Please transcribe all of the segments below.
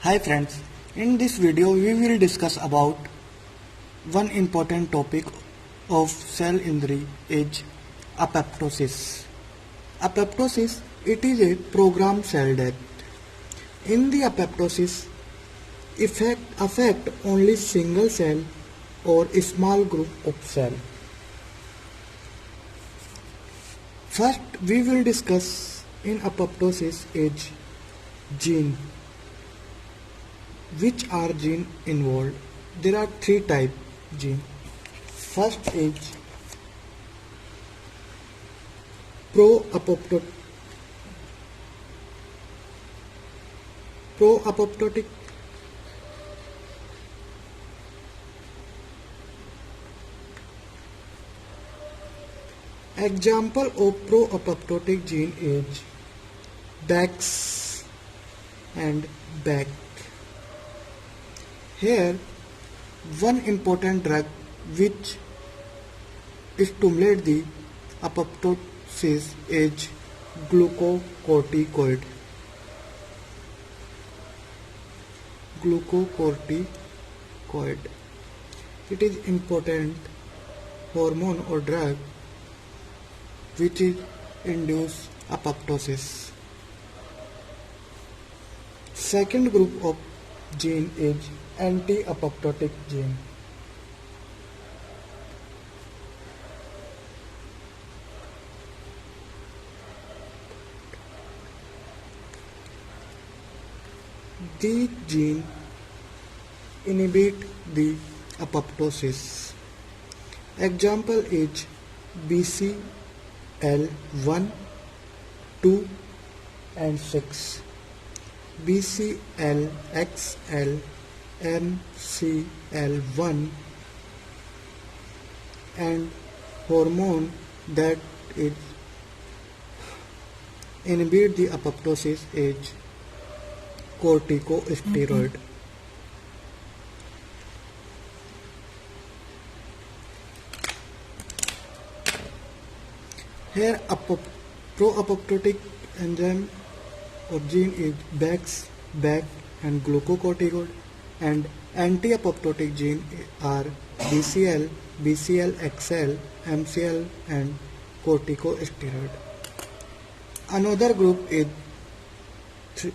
Hi friends, in this video we will discuss about one important topic of cell injury is apoptosis. Apoptosis, it is a programmed cell death. In the apoptosis, affect only single cell or a small group of cell. First we will discuss in apoptosis is gene. Which are gene involved? There are three type gene. First is pro-apoptotic. Example of pro-apoptotic gene is Bax and Back. Here, one important drug which stimulates the apoptosis is glucocorticoid. Glucocorticoid. It is important hormone or drug which is induce apoptosis. Second group of gene is anti-apoptotic gene. These genes inhibit the apoptosis. Example is BCL1, 2 and 6. BCLXL, MCL1 and hormone that is inhibit the apoptosis is corticosteroid. Here pro-apoptotic enzyme or gene is Bax, Back and glucocorticoid, and anti-apoptotic gene are BCL, BCLXL, MCL and corticosteroid. Another group is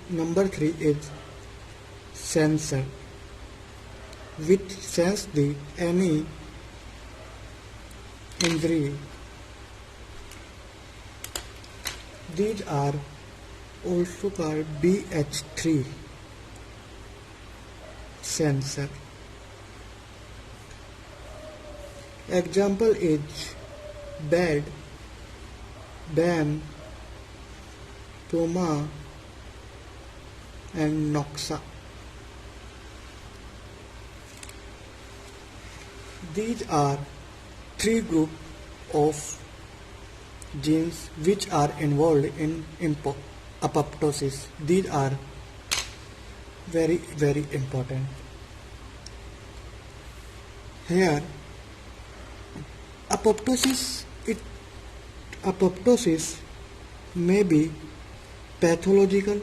number 3 is sensor, which sense the any injury. These are also called BH3 sensor. Example is BAD, BAM, Puma and Noxa. These are three groups of genes which are involved in apoptosis. These are very important. Here apoptosis may be pathological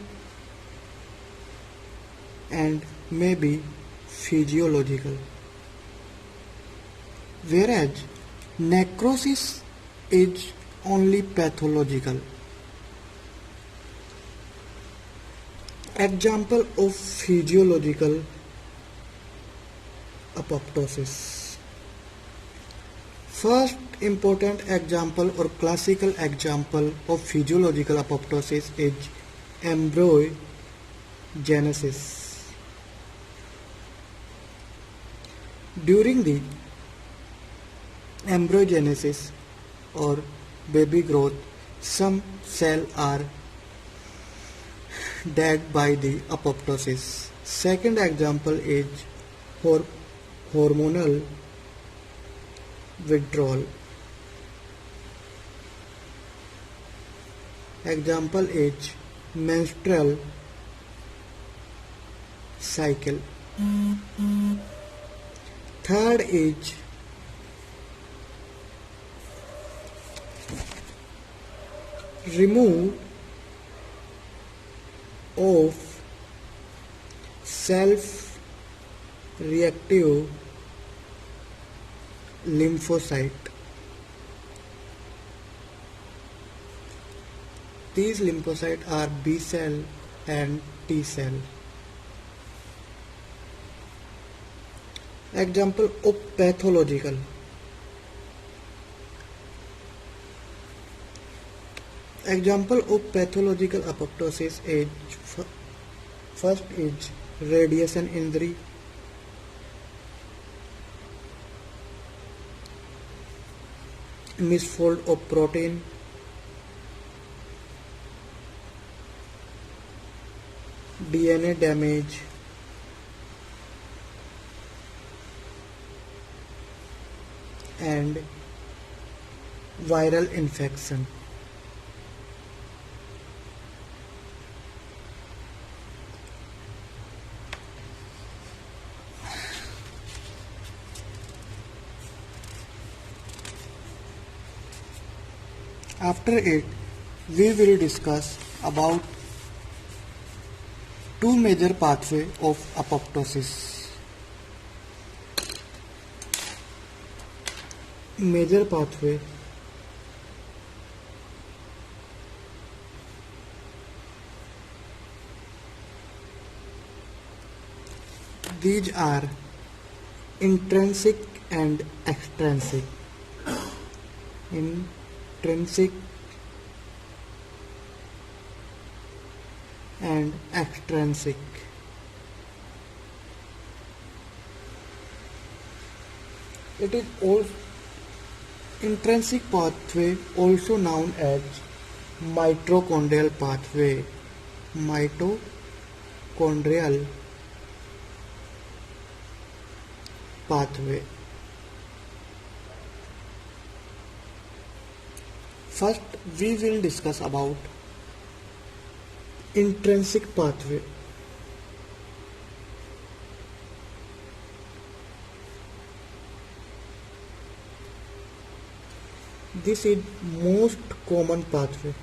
and may be physiological, whereas necrosis is only pathological. Example of physiological apoptosis. First important example or classical example of physiological apoptosis is embryogenesis. During the embryogenesis or baby growth, some cells are dead by the apoptosis. Second example is hormonal withdrawal. Example is menstrual cycle. Third is remove of self-reactive lymphocyte. These lymphocytes are B cell and T cell. Example of pathological. Example of pathological apoptosis is first is radiation injury, misfold of protein, DNA damage, and viral infection. After it, we will discuss about two major pathways of apoptosis. Major pathway. These are intrinsic and extrinsic. Intrinsic and extrinsic. It is also intrinsic pathway, also known as mitochondrial pathway. Mitochondrial pathway. First, we will discuss about intrinsic pathway. This is most common pathway.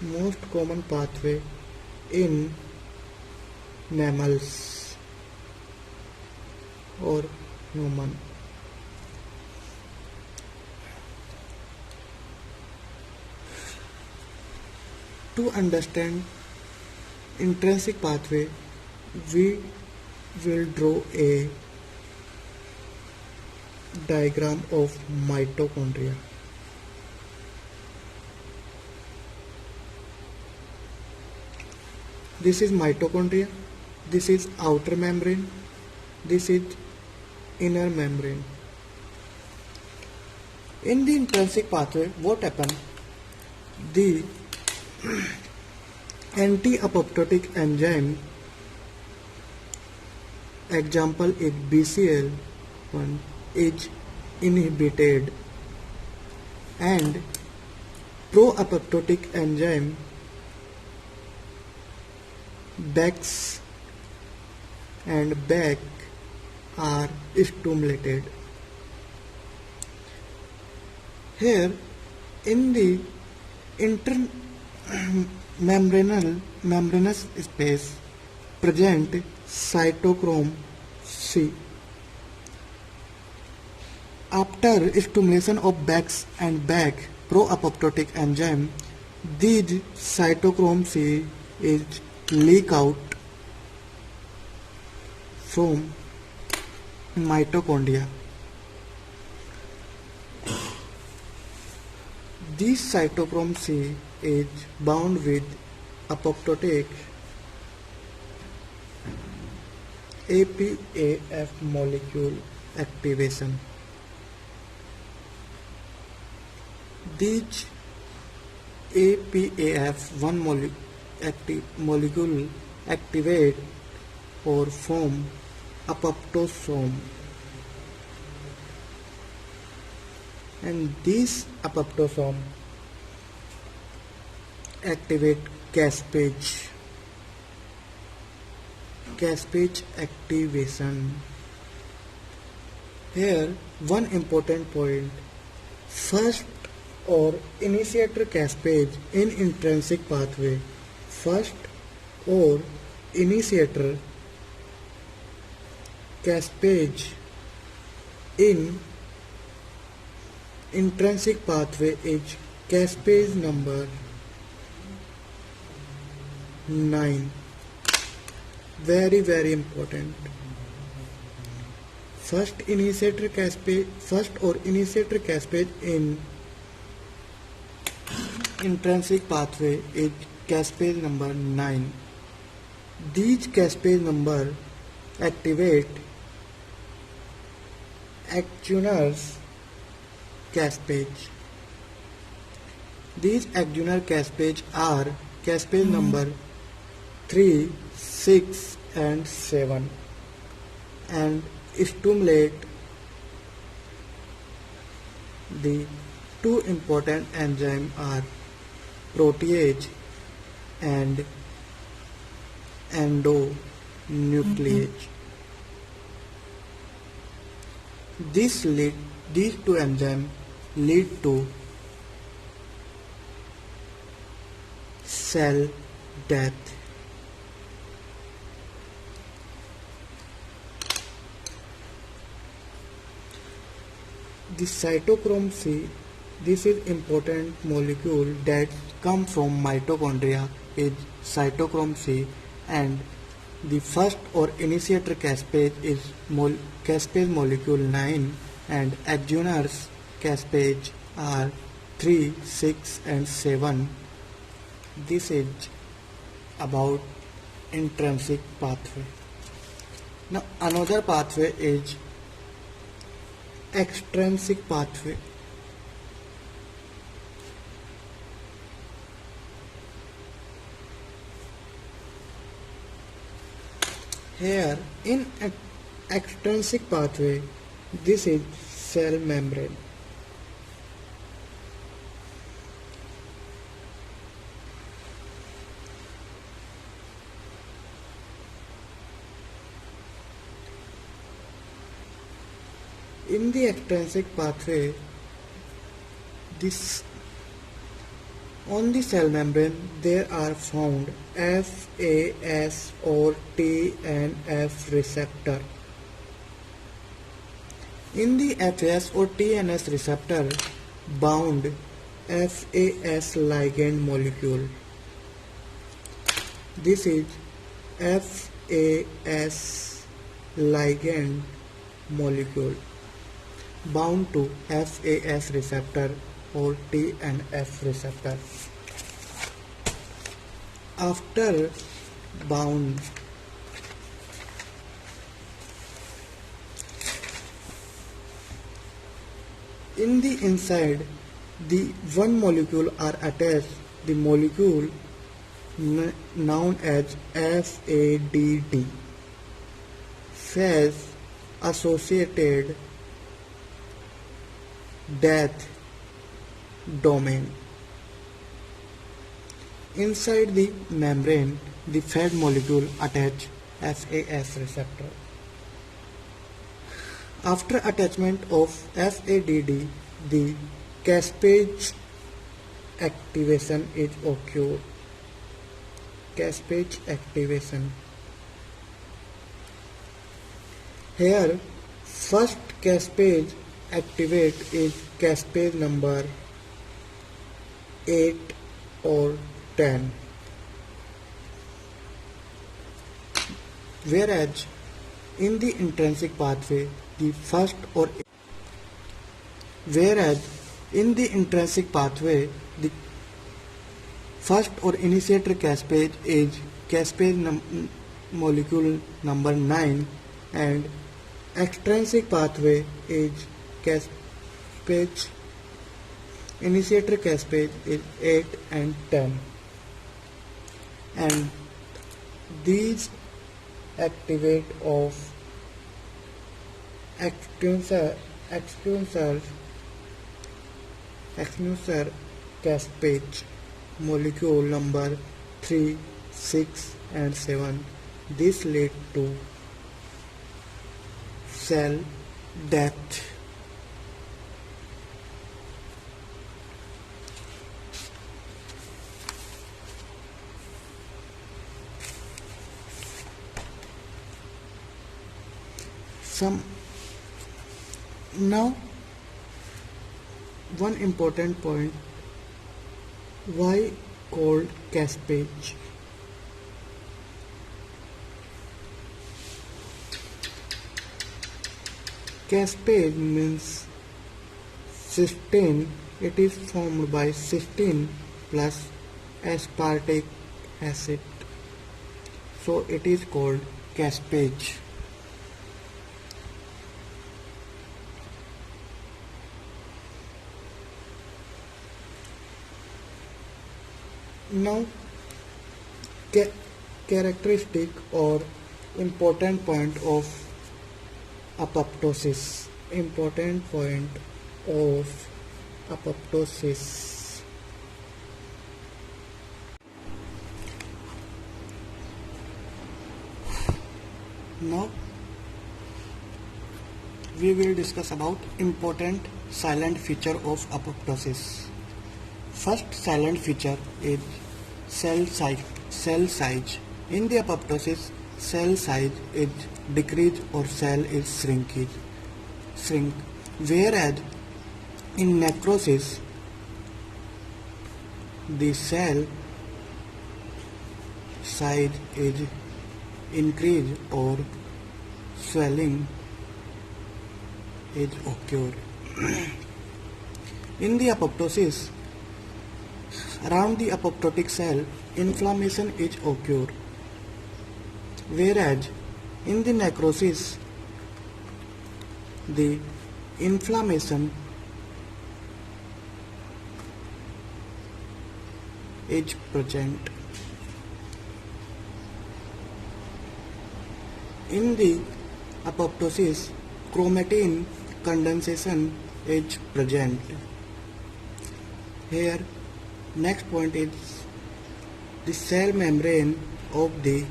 Most common pathway in mammals or human. To understand intrinsic pathway, we will draw a diagram of mitochondria. This is mitochondria, this is outer membrane, this is inner membrane. In the intrinsic pathway, what happens? The anti-apoptotic enzyme, example is BCL1, is inhibited, and pro-apoptotic enzyme BAX and BAC are stimulated. Here in the membranous space present cytochrome C. After stimulation of BAX and BAC pro-apoptotic enzyme, these cytochrome C is leak out from mitochondria. This cytochrome C is bound with apoptotic APAF molecule activation. These APAF1 molecule activate or form apoptosome, and this apoptosome activate caspase activation. Here one important point: first or initiator caspase in intrinsic pathway. First or initiator cascade in intrinsic pathway is cascade number 9. Very important. First or initiator cascade in intrinsic pathway is cascade number 9. These cascade number activate exogenous cascade. These exogenous cascades are cascade number 3, 6 and 7 and stimulate the two important enzymes are protease and endonuclease. These two enzymes lead to cell death. The cytochrome C, this is important molecule that comes from mitochondria, is cytochrome C, and the first or initiator cascade is cascade molecule 9 and exogenous cascades are 3, 6 and 7. This is about intrinsic pathway. Now another pathway is extrinsic pathway. Here in extrinsic pathway, this is cell membrane. In the extrinsic pathway, on the cell membrane there are found FAS or TNF receptor. In the FAS or TNF receptor bound FAS ligand molecule. This is FAS ligand molecule bound to FAS receptor or TNF receptor. After bound, in the inside the one molecule are attached, the molecule known as FADD, phase associated death domain. Inside the membrane, the fed molecule attach FAS receptor. After attachment of FADD, the cascade activation is occurred. Cascade activation. Here, first cascade activate is cascade number 8 or 10. Whereas in the intrinsic pathway, the first or initiator cascade is cascade molecule number 9 and extrinsic pathway is cascade initiator cascade is 8 and 10, and these activate of extrinsic cascade molecule number 3, 6 and 7. This lead to cell death. some now one important point, why called caspage? Caspage means cysteine. It is formed by cysteine plus aspartic acid, so it is called caspage. Now characteristic or important point of apoptosis. Important point of apoptosis. Now we will discuss about important silent feature of apoptosis. First silent feature is cell size. In the apoptosis, cell size is decreased or cell is shrink. Whereas in necrosis, the cell size is increased or swelling is occurred. In the apoptosis, around the apoptotic cell, inflammation is occurred, whereas in the necrosis, the inflammation is present. In the apoptosis, chromatin condensation is present. Here, next point is the cell membrane of the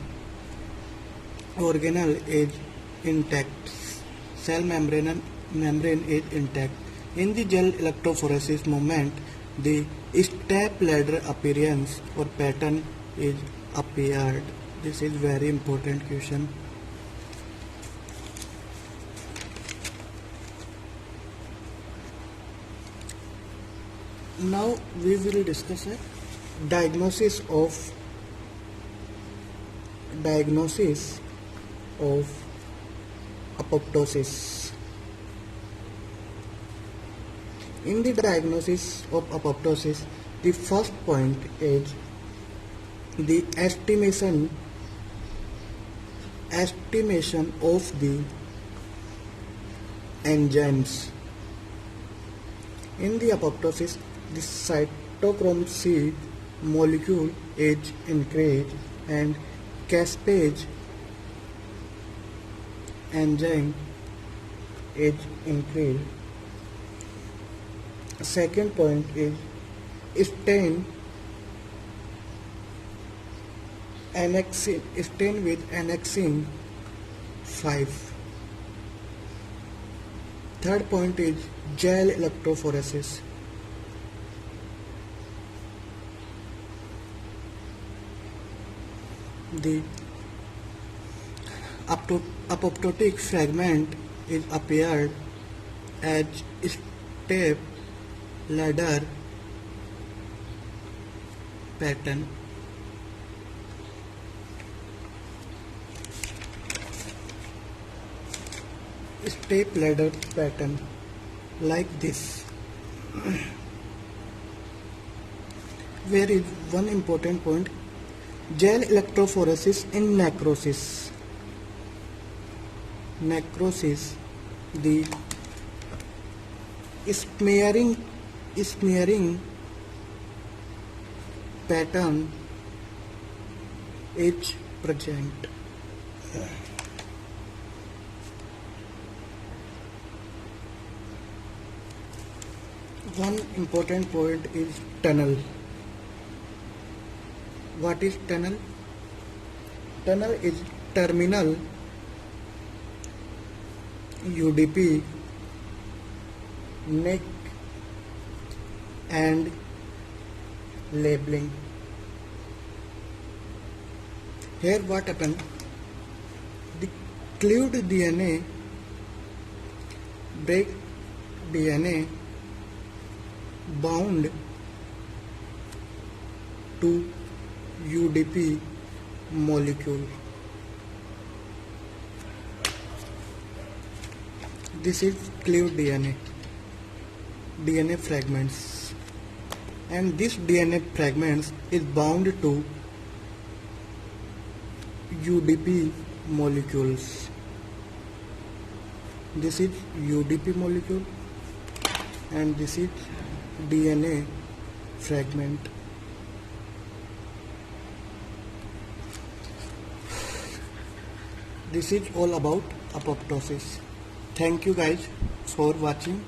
organelle is intact. Cell membrane is intact. In the gel electrophoresis moment, the step ladder appearance or pattern is appeared. This is very important question. Now we will discuss a diagnosis of apoptosis. In the diagnosis of apoptosis, the first point is the estimation of the enzymes. In the apoptosis, the cytochrome C molecule is increased and caspase enzyme is increased. Second point is stain with annexin 5. Third point is gel electrophoresis. The apoptotic fragment is appeared as step ladder pattern. Step ladder pattern like this. Where is one important point, gel electrophoresis in necrosis. Necrosis, the smearing pattern is present. One important point is tunnel. What is tunnel? Tunnel is terminal UDP neck and labeling. Here what happened? The cleaved DNA break DNA bound to UDP molecule. This is cleaved DNA fragments, and this DNA fragments is bound to UDP molecules. This is UDP molecule and this is DNA fragment. This is all about apoptosis. Thank you guys for watching.